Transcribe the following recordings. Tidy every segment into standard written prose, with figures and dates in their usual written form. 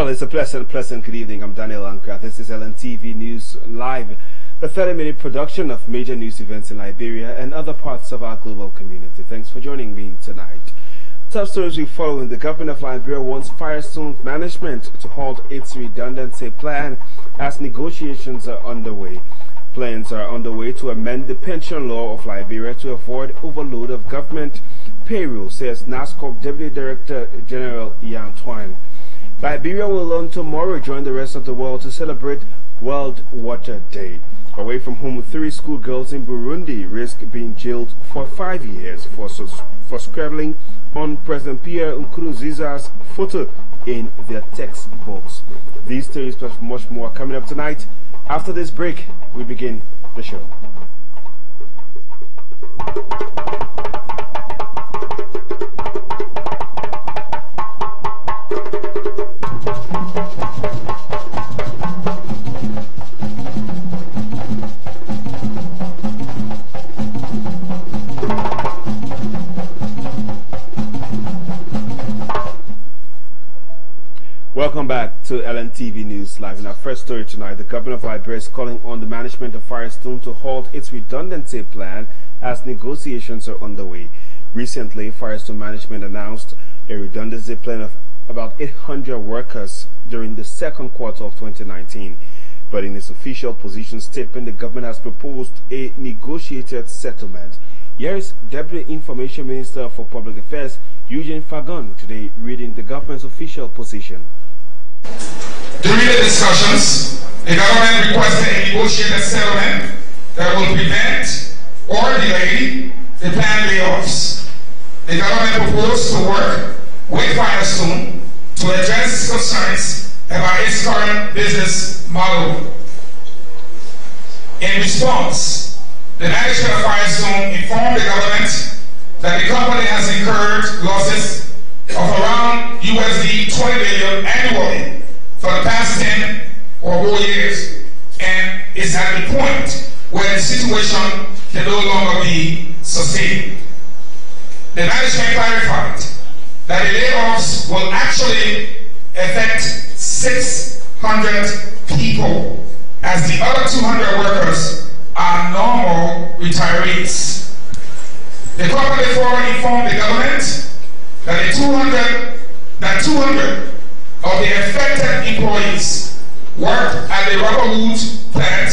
Well, it's a pleasant good evening. I'm Daniel Ankra. This is Lntv News Live, a 30-minute production of major news events in Liberia and other parts of our global community. Thanks for joining me tonight. Top stories we follow. The government of Liberia wants Firestone management to halt its redundancy plan as negotiations are underway. Plans are underway to amend the pension law of Liberia to avoid overload of government payroll, says NASCOP Deputy Director General Yan Twine. Liberia will on tomorrow join the rest of the world to celebrate World Water Day. Away from home, 3 schoolgirls in Burundi risk being jailed for 5 years for scribbling on President Pierre Nkurunziza's photo in their textbooks. These stories plus much more coming up tonight. After this break, we begin the show. Welcome back to Lntv News Live. In our first story tonight, the government of Liberia is calling on the management of Firestone to halt its redundancy plan as negotiations are underway. Recently, Firestone management announced a redundancy plan of about 800 workers during the second quarter of 2019. But in its official position statement, the government has proposed a negotiated settlement. Here is Deputy Information Minister for Public Affairs, Eugene Fagon, today reading the government's official position. During the discussions, the government requested a negotiated settlement that will prevent or delay the planned layoffs. The government proposed to work with Firestone to address concerns about its current business model. In response, the management of Firestone informed the government that the company has incurred losses of around USD 20 million annually for the past 10 or more years, and is at the point where the situation can no longer be sustained. The management clarified that the layoffs will actually affect 600 people, as the other 200 workers are normal retirees. The company further informed the government that 200 of the affected employees work at the Rubberwood plant,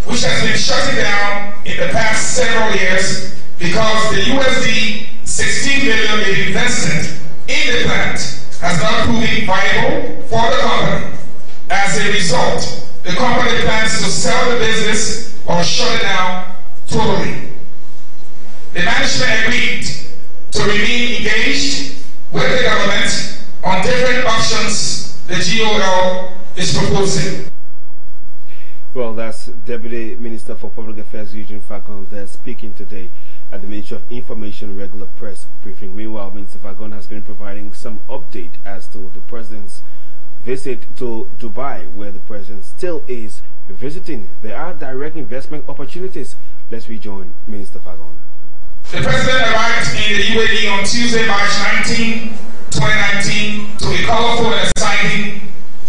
which has been shutting down in the past several years because the USD 16 million it invested in the plant has not proven viable for the company. As a result, the company plans to sell the business or shut it down totally. The management agreed to remain engaged with the government on different options the GOL is proposing. Well, that's Deputy Minister for Public Affairs Eugene Fagon there speaking today at the Ministry of Information regular press briefing. Meanwhile, Minister Fagon has been providing some update as to the President's visit to Dubai, where the President still is visiting. There are direct investment opportunities. Let's rejoin Minister Fagon. The President arrived in the UAE on Tuesday, March 19, 2019, to a colorful and exciting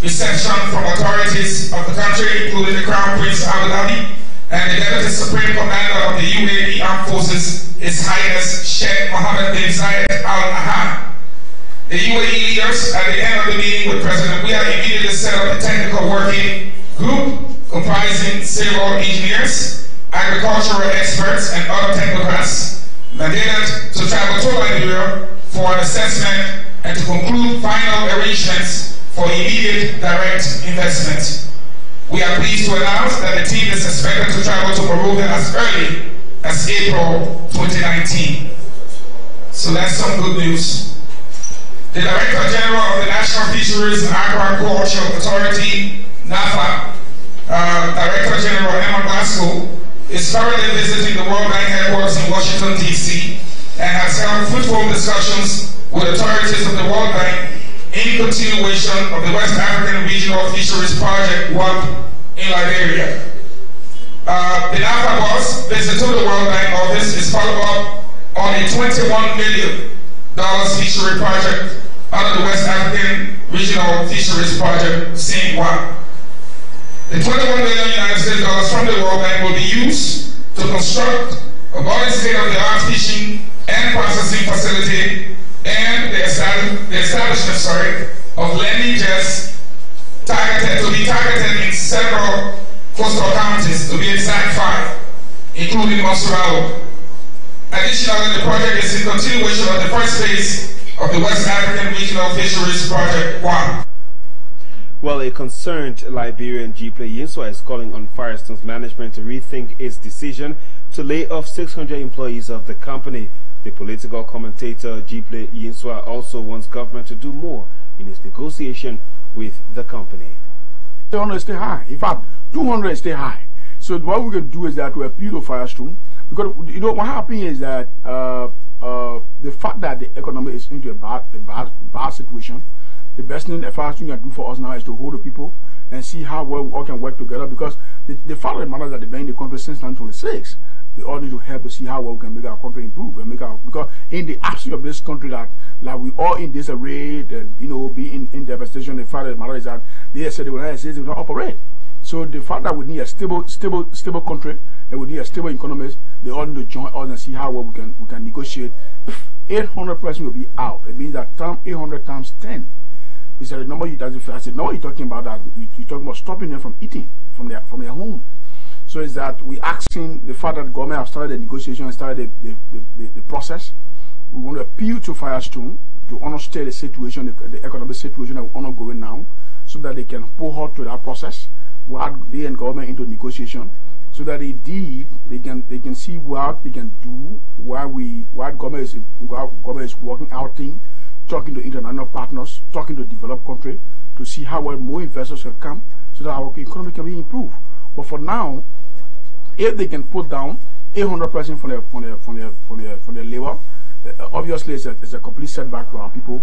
reception from authorities of the country, including the Crown Prince of Abu Dhabi and the Deputy Supreme Commander of the UAE Armed Forces, His Highness Sheikh Mohammed bin Zayed Al Nahyan. The UAE leaders, at the end of the meeting with President Weah, immediately set up a technical working group comprising civil engineers, agricultural experts, and other technocrats, mandated to travel to Liberia for an assessment and to conclude final arrangements for immediate direct investment. We are pleased to announce that the team is expected to travel to Monrovia as early as April 2019. So that's some good news. The Director General of the National Fisheries and Aquaculture Authority, NAFA, Director General Emma Glasgow, is currently visiting the World Bank headquarters in Washington, D.C., and has held fruitful discussions with authorities of the World Bank in continuation of the West African Regional Fisheries Project WAP in Liberia. The NAFA boss visit to the World Bank office is follow-up on a $21 million fishery project under the West African Regional Fisheries Project, SINGWA. The $21 million United States dollars from the World Bank will be used to construct a modern state-of-the-art fishing and processing facility and the establishment of landing jets to be targeted in several coastal counties, to be exact 5, including Montserrat. Additionally, the project is in continuation of the first phase of the West African Regional Fisheries Project 1. Well, a concerned Liberian Jiple Yinswa is calling on Firestone's management to rethink its decision to lay off 600 employees of the company. The political commentator Jiple Yinswa also wants government to do more in its negotiation with the company. 200 stay high. In fact, 200 stay high. So what we're going to do is that we appeal to Firestone, because you know what happened is that the fact that the economy is into a bad situation, the best thing that Firestone can do for us now is to hold the people and see how well we all can work together, because the fact of the matter is that they've been in the country since 1926. We all need to help to see how well we can make our country improve and because in the absence of this country that like we all in disarray and be in devastation, the fact of the matter is that they said they will not operate. So the fact that we need a stable country and we need a stable economy, they all need to join us and see how well we can negotiate. 800 person will be out. It means that 800 times 10 is the number you know you're talking about, that you're talking about stopping them from eating from their home. So is that we asking the fact that the government have started the negotiation and started the process. We want to appeal to Firestone to understand the situation, the economic situation that we're ongoing now, so that they can pull her to that process while they and government into negotiation, so that indeed they can see what they can do while government is working out things, talking to international partners, talking to developed country to see how well more investors can come, so that our economy can be improved. But for now, if they can put down 800% for their labor, obviously it's a complete setback to our people.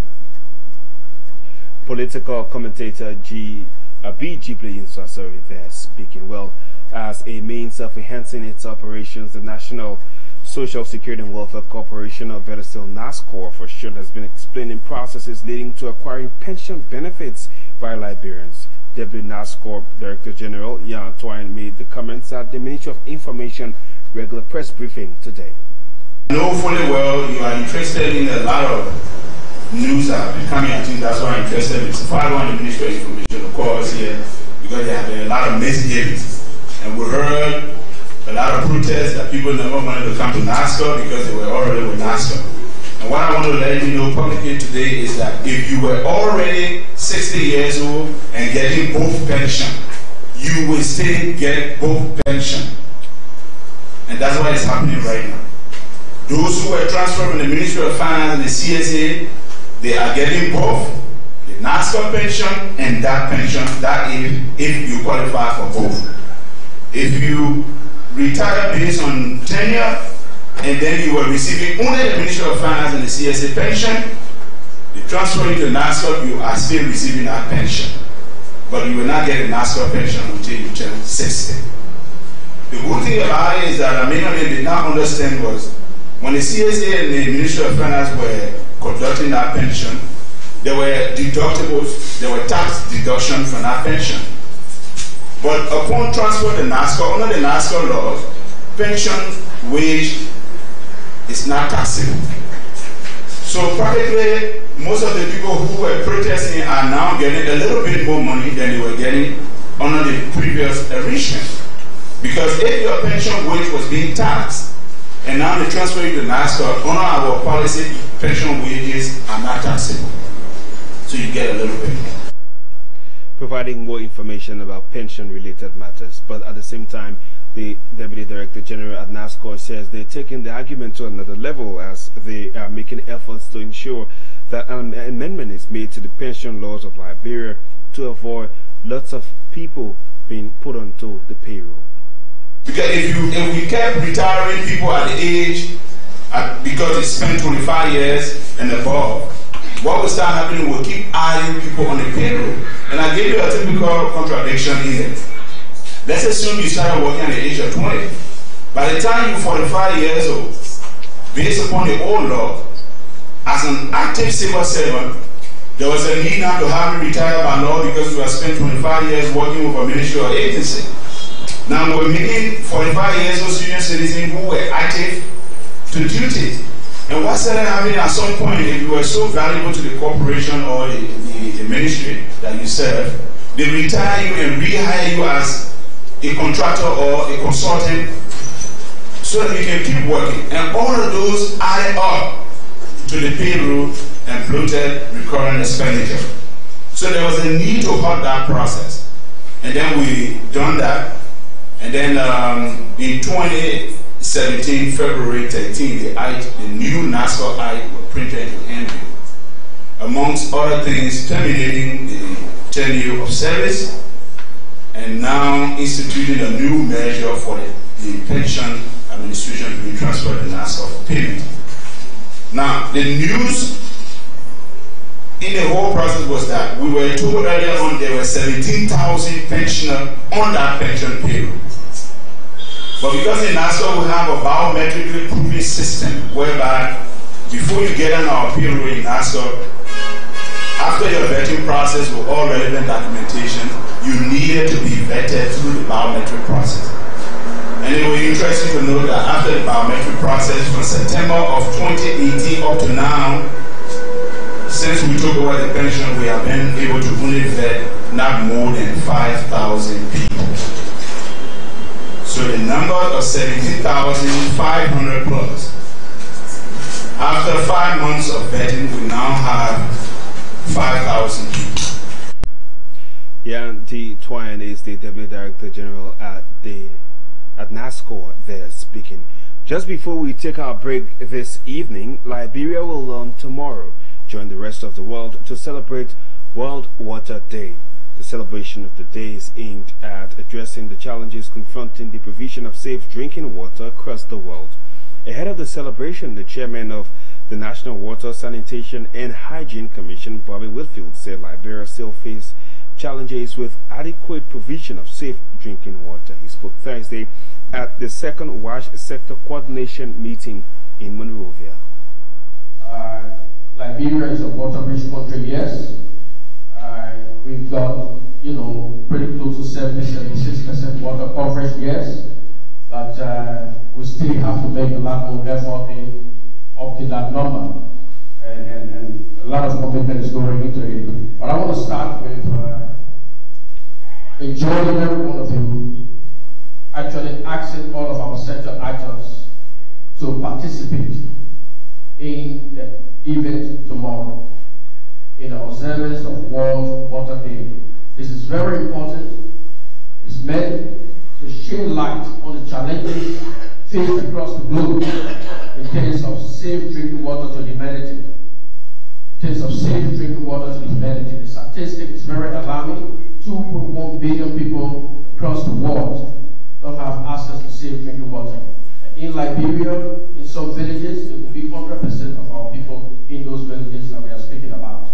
Political commentator B. Jiple Yinswa there speaking. Well, as a means of enhancing its operations, the National Social Security and Welfare Corporation, or better still NASCOR for short, has been explaining processes leading to acquiring pension benefits by Liberians. Deputy NASCOR Director General Jan Twine made the comments at the Ministry of Information regular press briefing today. I know fully well you are interested in a lot of news that have been coming. I think that's why I'm interested in follow on the Ministry of Information, of course, here, because there have been a lot of misgivings. And we heard a lot of protests that people never wanted to come to NASCOR because they were already with NASCOR. And what I want to let you know publicly today is that if you were already 60 years old and getting both pension, you will still get both pension. And that's what is happening right now. Those who were transferred from the Ministry of Finance and the CSA, they are getting both the NASCOR pension and that pension, that if you qualify for both. If you retire based on tenure, and then you were receiving only the Ministry of Finance and the CSA pension, you transfer into NASCOR, you are still receiving that pension. But you will not get a NASCOR pension until you turn 60. The good thing about it is that many of them did not understand was when the CSA and the Ministry of Finance were conducting that pension, there were deductibles, there were tax deductions from that pension. But upon transfer to NASCOR, under the NASCOR laws, pension wage is not taxable. So practically, most of the people who were protesting are now getting a little bit more money than they were getting under the previous arrangement. Because if your pension wage was being taxed, and now they transfer you to NASCOR, under our policy, pension wages are not taxable. So you get a little bit more. Providing more information about pension-related matters, but at the same time, the Deputy Director General at NASCOR says they're taking the argument to another level as they are making efforts to ensure that an amendment is made to the pension laws of Liberia to avoid lots of people being put onto the payroll. Because if we kept retiring people at the age, because they spent 25 years and above, what will start happening, we'll keep adding people on the payroll. And I gave you a typical contradiction here. Let's assume you started working at the age of 20. By the time you're 45 years old, based upon the old law, as an active civil servant, There was a need now to have him retire by law because we have spent 25 years working with a ministry or agency. Now we're making 45 years old senior citizens who were active to duty. And what started happening at some point, if you were so valuable to the corporation or the ministry that you serve, they retire you and rehire you as a contractor or a consultant so that you can keep working. And all of those added up to the payroll and bloated recurring expenditure. So there was a need to halt that process. And then we done that. And then in 2017, February 13, the new NASCO Act was printed to Henry. Amongst other things, terminating the tenure of service and now instituting a new measure for the pension administration to be transferred to NASCO for payment. Now, the news in the whole process was that we were told earlier on there were 17,000 pensioners on that pension payroll. But because in NASCO we have a biometrically proven system whereby before you get on our payroll in NASCO, after your vetting process with all relevant documentation, you needed to be vetted through the biometric process. And it was interesting to know that after the biometric process from September of 2018 up to now, since we took over the pension, we have been able to only vet not more than 5,000 people. So the number of 17,500 plus. After 5 months of vetting, we now have 5,000 people. Lntv Twine is the Deputy Director General at NASCO there speaking. Just before we take our break this evening, Liberia will learn tomorrow, join the rest of the world to celebrate World Water Day. The celebration of the day is aimed at addressing the challenges confronting the provision of safe drinking water across the world. Ahead of the celebration, the chairman of the National Water, Sanitation and Hygiene Commission, Bobby Whitfield, said Liberia still faces challenges with adequate provision of safe drinking water. He spoke Thursday at the second WASH sector coordination meeting in Monrovia. Liberia is a water-rich country, yes. We've got, pretty close to 70-76% water coverage, yes. But we still have to make a lot more effort in up to that number. And a lot of commitment is going into it. But I want to start with enjoying every one of you actually asking all of our sector actors to participate in the event tomorrow in the observance of World Water Day. This is very important. It's meant to shed light on the challenges faced across the globe in terms of safe drinking water to humanity. In terms of safe drinking water to humanity, the statistic is very alarming. 2.1 billion people across the world don't have access to safe drinking water. In Liberia, in some villages, it will be 100% of our people in those villages that we are speaking about.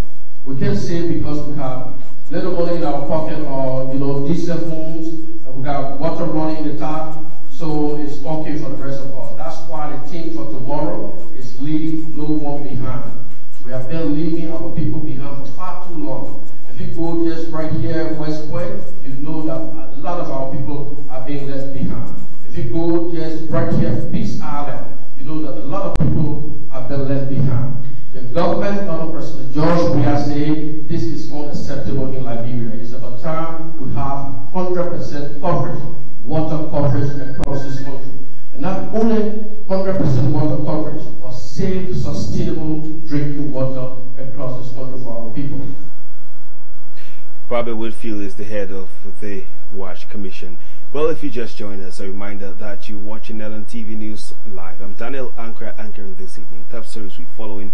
We can't say because we have little money in our pocket or, diesel phones, and we got water running in the tap, so it's okay for the rest of us. That's why the theme for tomorrow is leave no one behind. We have been leaving our people behind for far too long. If you go just right here, West Point, you know that a lot of our people are being left behind. If you go just right here, Peace Island, you know that a lot of people have been left behind. The government, under President George, we are saying this is unacceptable in Liberia. It's about time we have 100% coverage, water coverage across this country. And not only 100% water coverage, but safe, sustainable drinking water across this country for our people. Bobby Whitfield is the head of the WASH Commission. Well, if you just joined us, a reminder that you're watching Lntv News Live. I'm Daniel Ankara anchoring this evening. Top stories we following.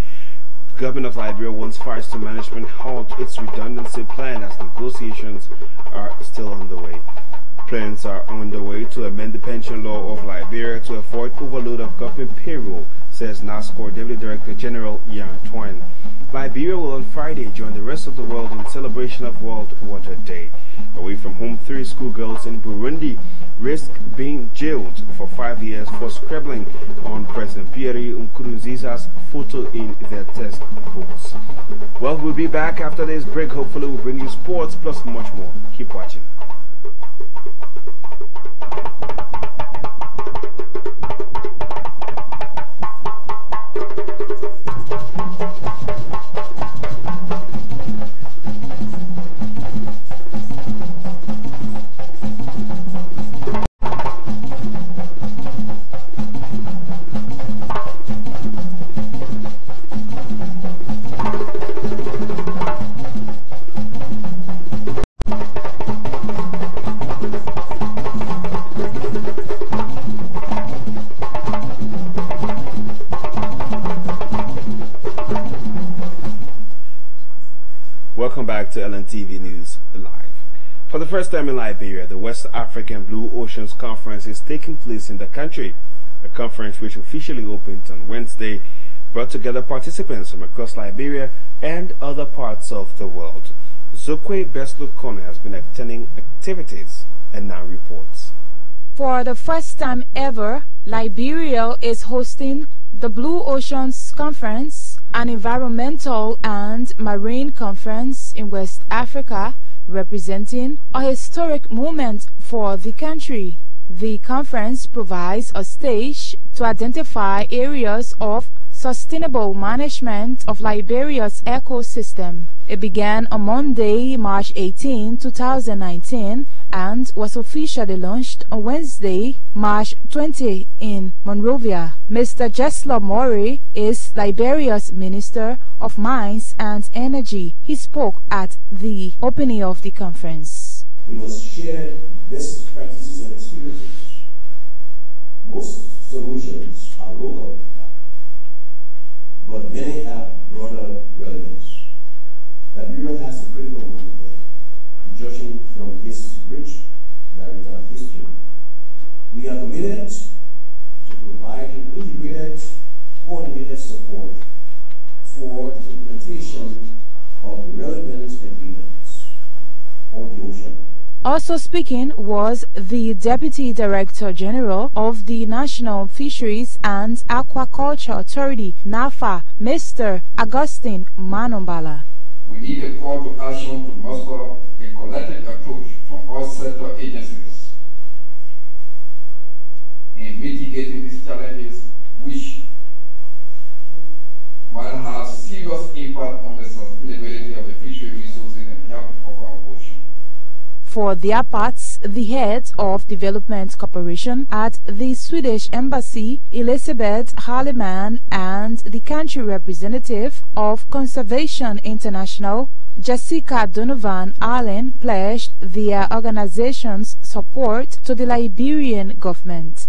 Government of Liberia wants Fires to Management halt its redundancy plan as negotiations are still underway. Plans are underway to amend the pension law of Liberia to avoid overload of government payroll, says NASCO Deputy Director General Lntv Twine. Liberia will on Friday join the rest of the world in celebration of World Water Day. Away from home, 3 schoolgirls in Burundi risk being jailed for 5 years for scribbling on President Pierre Nkurunziza's photo in their textbooks. Well, we'll be back after this break. Hopefully we'll bring you sports plus much more. Keep watching. Welcome back to Lntv News Live. For the first time in Liberia, the West African Blue Oceans Conference is taking place in the country. The conference, which officially opened on Wednesday, brought together participants from across Liberia and other parts of the world. Zokwe Beslukone has been attending activities and now reports. For the first time ever, Liberia is hosting the Blue Oceans Conference, an environmental and marine conference in West Africa, representing a historic moment for the country. The conference provides a stage to identify areas of sustainable management of Liberia's ecosystem. It began on Monday, March 18, 2019, and was officially launched on Wednesday, March 20 in Monrovia. Mr. Jesla Mori is Liberia's Minister of Mines and Energy. He spoke at the opening of the conference. We must share best practices and experiences. Most solutions are local, but many have broader relevance. Liberia has a critical role to play, judging from its rich maritime history. We are committed to providing integrated, coordinated support for the implementation of the relevant agreements on the ocean. Also speaking was the Deputy Director General of the National Fisheries and Aquaculture Authority, NAFA, Mr. Augustine Manombala. We need a call to action to muster a collective approach from all sector agencies in mitigating these challenges, which might have serious impact on the sustainability of the fishery resources and health of our ocean. For their parts, the head of Development Cooperation at the Swedish Embassy, Elisabeth Harleman, and the country representative of Conservation International, Jessica Donovan Allen, pledged their organization's support to the Liberian government.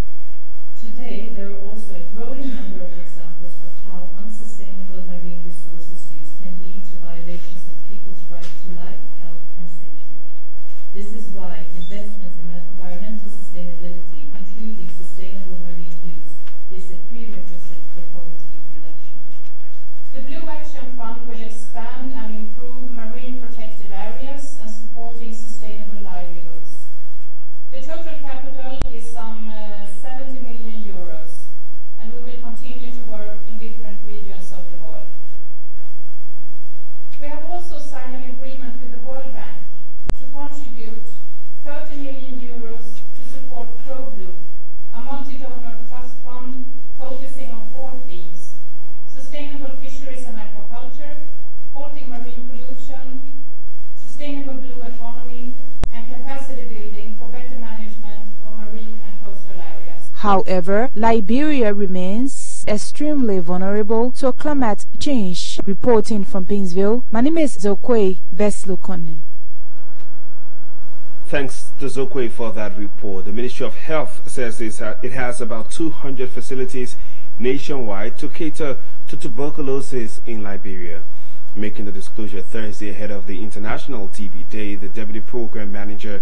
Today, there are also a growing number of examples of how unsustainable marine resources use can lead to violations of people's right to life, health, and safety. This is why investment in environmental sustainability, including sustainable marine use, is a prerequisite for poverty reduction. The Blue Action Fund will expand and improve marine protected areas and supporting sustainable livelihoods. The total capital is some 70 million euros, and we will continue to work in different regions of the world. We have also signed an agreement with the World Bank to contribute 30 million euros to support ProBlue, a multi-donor trust fund focusing on 4 themes: sustainable fisheries and aquaculture, halting marine pollution, sustainable blue economy, and capacity building for better management of marine and coastal areas. However, Liberia remains extremely vulnerable to climate change. Reporting from Painesville, my name is Zokwe Beslukone. Thanks to Zokwe for that report. The Ministry of Health says it has about 200 facilities nationwide to cater to tuberculosis in Liberia. Making the disclosure Thursday ahead of the International TB Day, the Deputy Program Manager,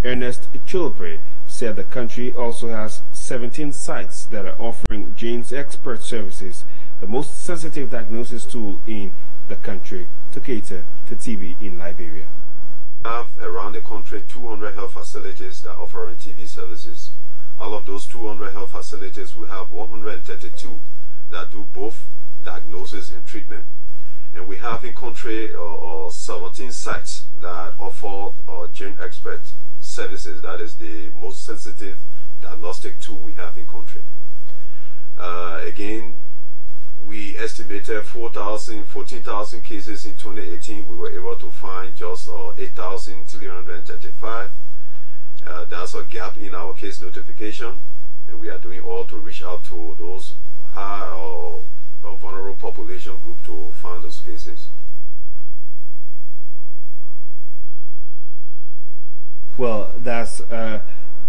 Ernest Chulpre, said the country also has 17 sites that are offering genes expert services, the most sensitive diagnosis tool in the country to cater to TB in Liberia. We have around the country 200 health facilities that are offering TB services. Out of those 200 health facilities, we have 132 that do both diagnosis and treatment. And we have in country 17 sites that offer gene expert services. That is the most sensitive diagnostic tool we have in country. Again, we estimated 14,000 cases in 2018. We were able to find just 8,335. That's a gap in our case notification, and we are doing all to reach out to those high or vulnerable population group to find those cases. Well, that's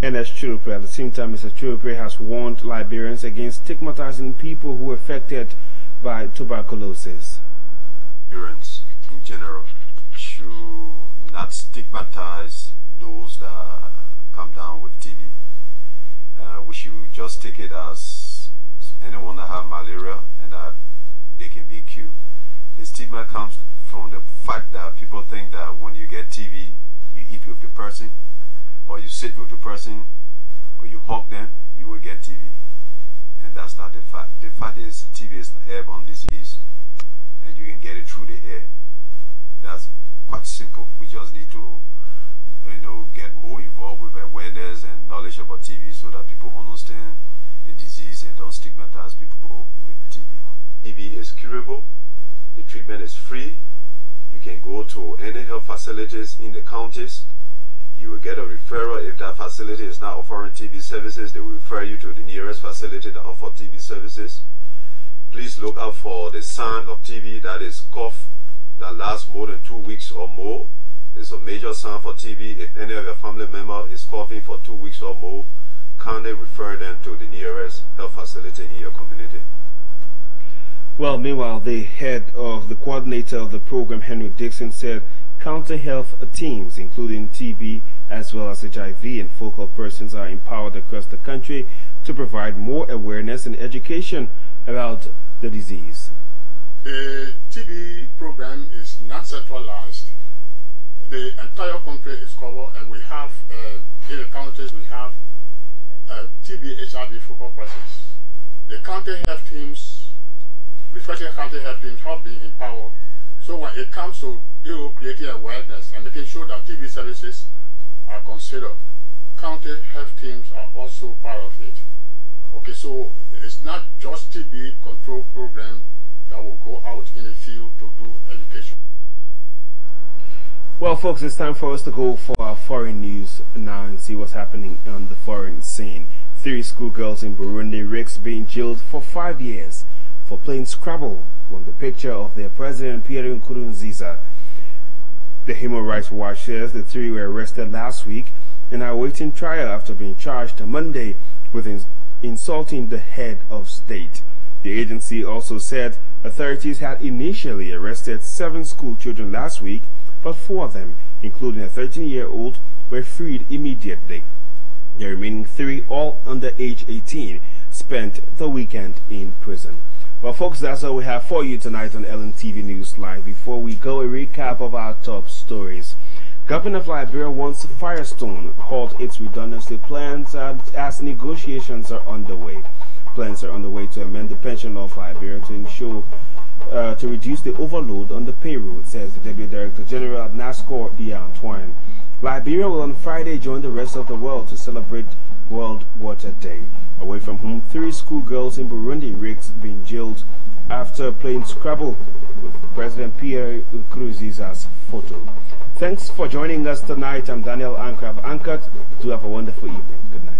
NS Chirupre. At the same time, Mr. Chirupre has warned Liberians against stigmatizing people who are affected by tuberculosis. Parents in general should not stigmatize those that come down with TB. We should just take it as anyone that have malaria and that they can be cured. The stigma comes from the fact that people think that when you get TB, you eat with the person, or you sit with the person, or you hug them, you will get TB. And that's not the fact. The fact is TB is an airborne disease, and you can get it through the air. That's quite simple. We just need to get more involved with awareness and knowledge about TB so that people understand the disease and don't stigmatize people with TB. TB is curable. The treatment is free. You can go to any health facilities in the counties. You will get a referral. If that facility is not offering TB services, they will refer you to the nearest facility that offers TB services. Please look out for the sign of TB, that is cough that lasts more than 2 weeks or more. It's a major sign for TB. If any of your family member is coughing for 2 weeks or more, kindly refer them to the nearest health facility in your community. Well, meanwhile, the coordinator of the program, Henry Dixon, said county health teams, including TB as well as HIV and focal persons, are empowered across the country to provide more awareness and education about the disease. The TB program is not centralized. The entire country is covered, and we have, in the counties, we have TB, HIV focal persons. The county health teams, respective county health teams, have been empowered. So when it comes to creating awareness and making sure that TB services are considered, county health teams are also part of it. Okay, so it's not just TB control program that will go out in the field to do education. Well, folks, it's time for us to go for our foreign news now and see what's happening on the foreign scene. 3 schoolgirls in Burundi risk being jailed for 5 years for playing Scrabble on the picture of their president, Pierre Nkurunziza. The Human Rights Watch says the 3 were arrested last week and are awaiting trial after being charged on Monday with insulting the head of state. The agency also said authorities had initially arrested 7 school children last week, but 4 of them, including a 13-year-old, were freed immediately. The remaining 3, all under age 18, spent the weekend in prison. Well, folks, that's all we have for you tonight on Lntv News Live. Before we go, a recap of our top stories. Government of Liberia wants Firestone halt its redundancy plans as negotiations are underway. Plans are underway to amend the pension law of Liberia to ensure to reduce the overload on the payroll, says the Deputy Director General at NASCOR, Ian Twine. Liberia will on Friday join the rest of the world to celebrate World Water Day. Away from home, 3 schoolgirls in Burundi risk being jailed after playing Scrabble with President Pierre Nkurunziza's photo. Thanks for joining us tonight. I'm Daniel Anchor. I've anchored. Do have a wonderful evening. Good night.